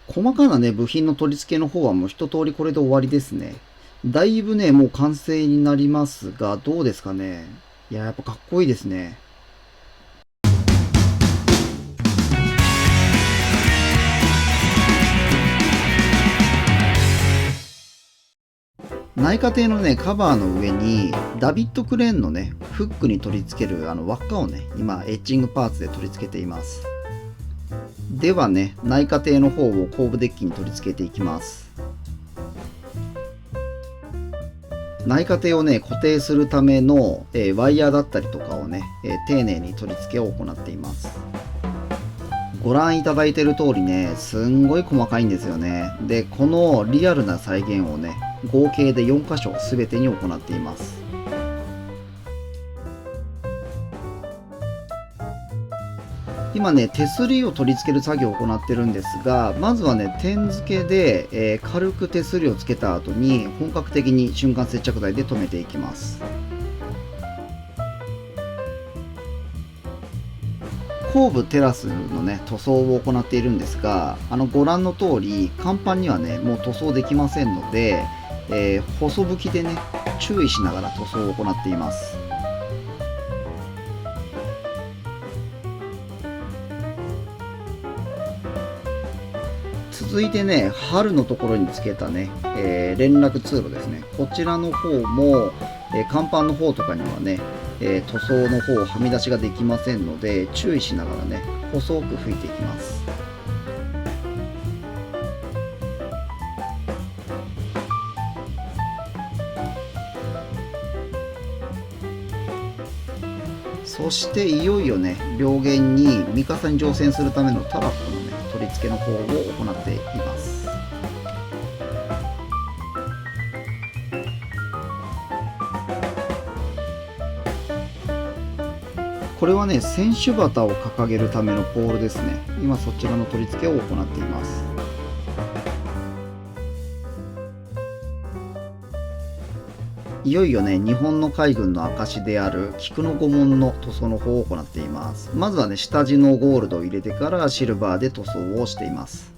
細かなね、部品の取り付けの方はもう一通りこれで終わりですね。だいぶね、もう完成になりますが、どうですかね。いや、やっぱかっこいいですね。内科亭のね、カバーの上に、ダビッドクレーンのね、フックに取り付ける輪っかをね、今、エッジングパーツで取り付けています。ではね、内科亭の方を後部デッキに取り付けていきます。内科亭をね、固定するための、ワイヤーだったりとかをね、丁寧に取り付けを行っています。ご覧いただいている通りね、すんごい細かいんですよね。で、このリアルな再現をね、合計で4箇所全てに行っています。今ね、手すりを取り付ける作業を行ってるんですが、まずはね、点付けで、軽く手すりをつけた後に、本格的に瞬間接着剤で留めていきます。後部テラスのね、塗装を行っているんですが、ご覧の通り、甲板にはね、もう塗装できませんので、細吹きでね、注意しながら塗装を行っています。続いてね、春のところにつけたね、連絡通路ですね。こちらの方も、甲板の方とかにはね、塗装の方はみ出しができませんので、注意しながらね、細く拭いていきます。そしていよいよね、両舷にミカサに乗船するためのタラップのね、取り付けの方を行っています。これはね、選手旗を掲げるためのポールですね。今そちらの取り付けを行っています。いよいよね、日本の海軍の証である菊の御紋の塗装の方を行っています。まずはね、下地のゴールドを入れてからシルバーで塗装をしています。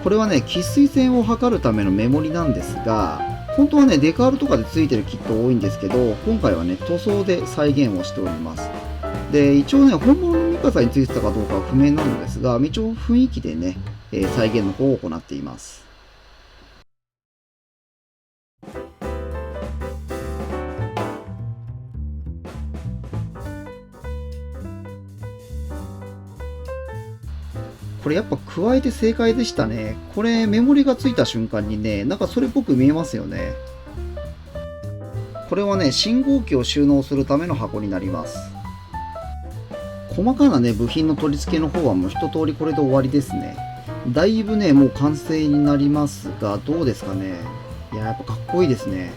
これはね、喫水線を測るためのメモリなんですが、本当はね、デカールとかで付いてるキット多いんですけど、今回はね、塗装で再現をしております。で、一応ね、本物のミカサに付いてたかどうかは不明なのですが、一応雰囲気でね、再現の方を行っています。これやっぱ加えて正解でしたね。これメモリがついた瞬間にね、なんかそれっぽく見えますよね。これはね、信号機を収納するための箱になります。細かなね、部品の取り付けの方はもう一通りこれで終わりですね。だいぶね、もう完成になりますが、どうですかね。いや、やっぱかっこいいですね。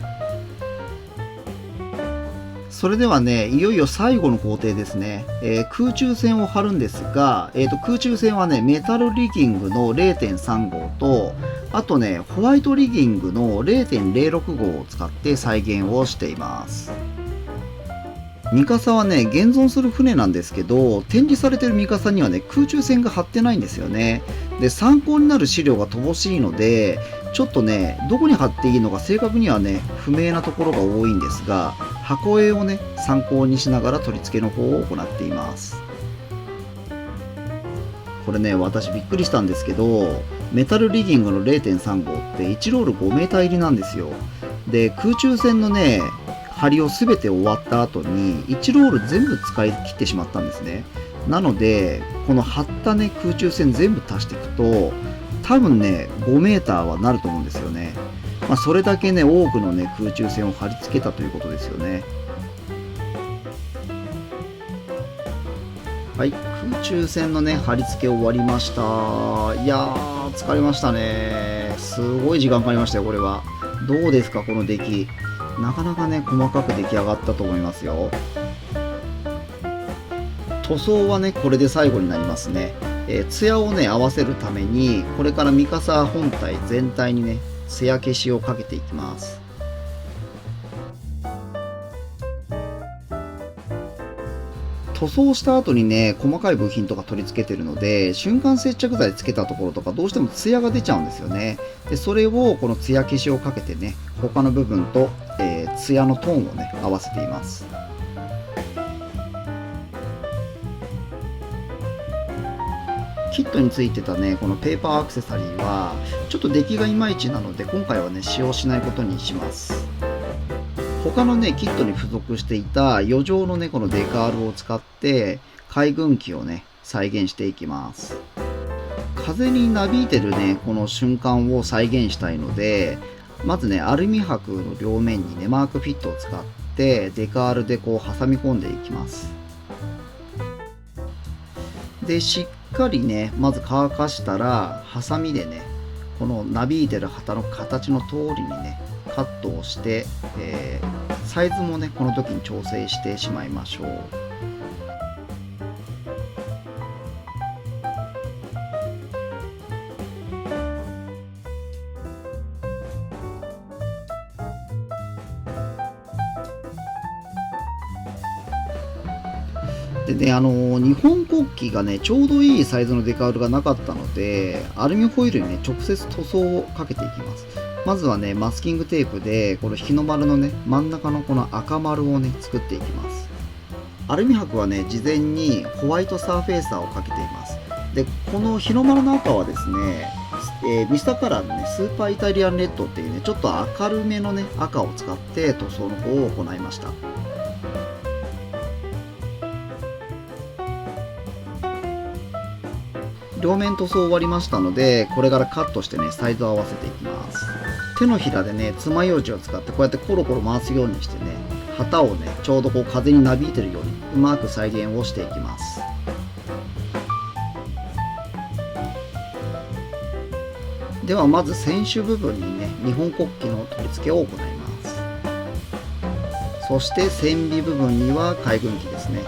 それではね、いよいよ最後の工程ですね。空中線を貼るんですが、空中線はね、メタルリギングの0.3号と、あとね、ホワイトリギングの0.06号を使って再現をしています。ミカサはね、現存する船なんですけど、展示されてるミカサにはね、空中線が張ってないんですよね。で、参考になる資料が乏しいので、ちょっとね、どこに貼っていいのか正確にはね、不明なところが多いんですが、箱絵をね、参考にしながら取り付けの方を行っています。これね、私びっくりしたんですけど、メタルリギングの0.3号って1ロール5メーター入りなんですよ。で、空中線のね、貼りを全て終わった後に1ロール全部使い切ってしまったんですね。なので、この貼ったね、空中線全部足していくと、多分ね、5メーターはなると思うんですよね。まあ、それだけね、多くのね、空中線を貼り付けたということですよね。はい、空中線のね、貼り付け終わりました。いやー、疲れましたね。すごい時間かかりましたよ、これは。どうですか、この出来。なかなかね、細かく出来上がったと思いますよ。塗装はね、これで最後になりますね。艶をね、合わせるために、これからミカサ本体全体にね、艶消しをかけていきます。塗装した後にね、細かい部品とか取り付けてるので、瞬間接着剤つけたところとかどうしてもツヤが出ちゃうんですよね。で、それをこのツヤ消しをかけてね、他の部分と、ツヤのトーンをね、合わせています。キットについてたね、このペーパーアクセサリーは、ちょっと出来がいまいちなので、今回はね、使用しないことにします。他のね、キットに付属していた余剰のね、このデカールを使って、海軍機をね、再現していきます。風になびいてるね、この瞬間を再現したいので、まずね、アルミ箔の両面にね、マークフィットを使って、デカールでこう挟み込んでいきます。で、しっかりね、まず乾かしたら、ハサミでね、このなびいてる旗の形の通りにね、カットをして、サイズもね、この時に調整してしまいましょう。でね、日本国旗がね、ちょうどいいサイズのデカールがなかったので、アルミホイルにね、直接塗装をかけていきます。まずはね、マスキングテープで、この日の丸のね、真ん中のこの赤丸をね、作っていきます。アルミ箔はね、事前にホワイトサーフェイサーをかけています。で、この日の丸の赤はですね、ミスターカラーのね、スーパーイタリアンレッドっていうね、ちょっと明るめのね、赤を使って塗装の方を行いました。両面塗装終わりましたので、これからカットしてね、サイズを合わせていきます。手のひらでね、爪楊枝を使ってこうやってコロコロ回すようにしてね、旗をね、ちょうどこう風になびいてるようにうまく再現をしていきます。ではまず船首部分にね、日本国旗の取り付けを行います。そして船尾部分には海軍旗ですね。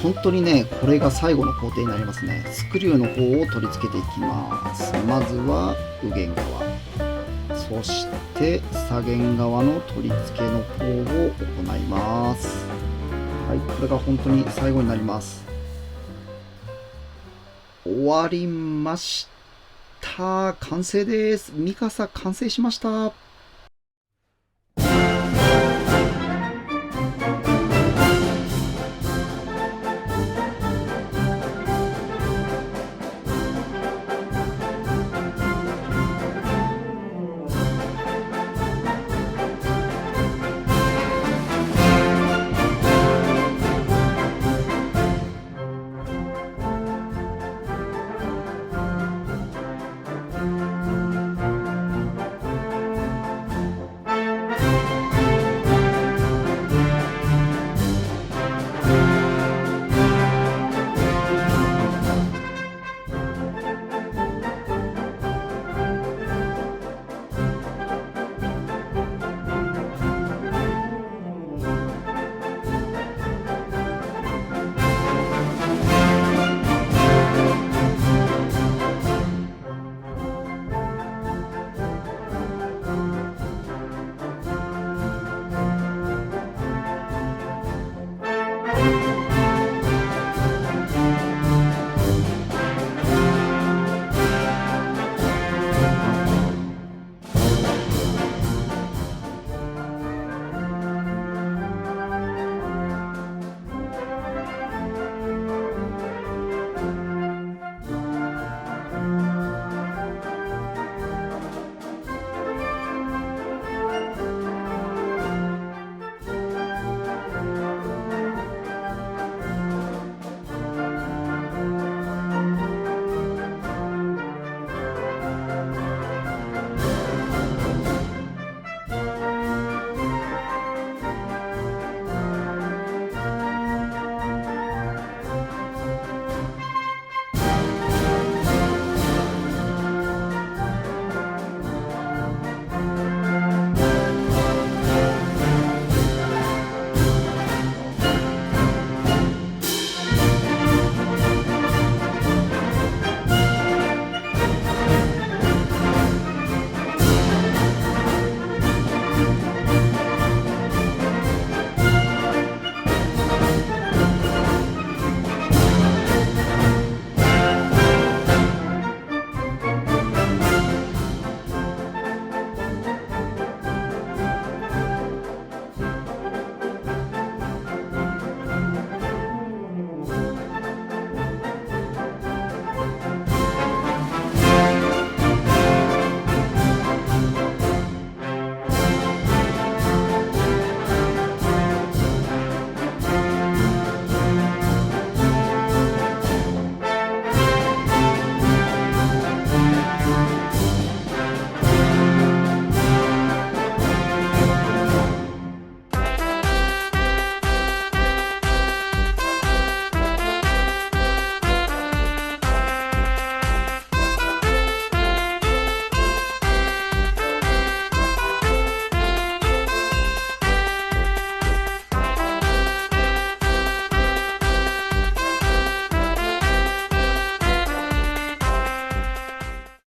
本当にね、これが最後の工程になりますね。スクリューの方を取り付けていきます。まずは右舷側、そして左舷側の取り付けの方を行います。はい、これが本当に最後になります。終わりました。完成です。ミカサ完成しました。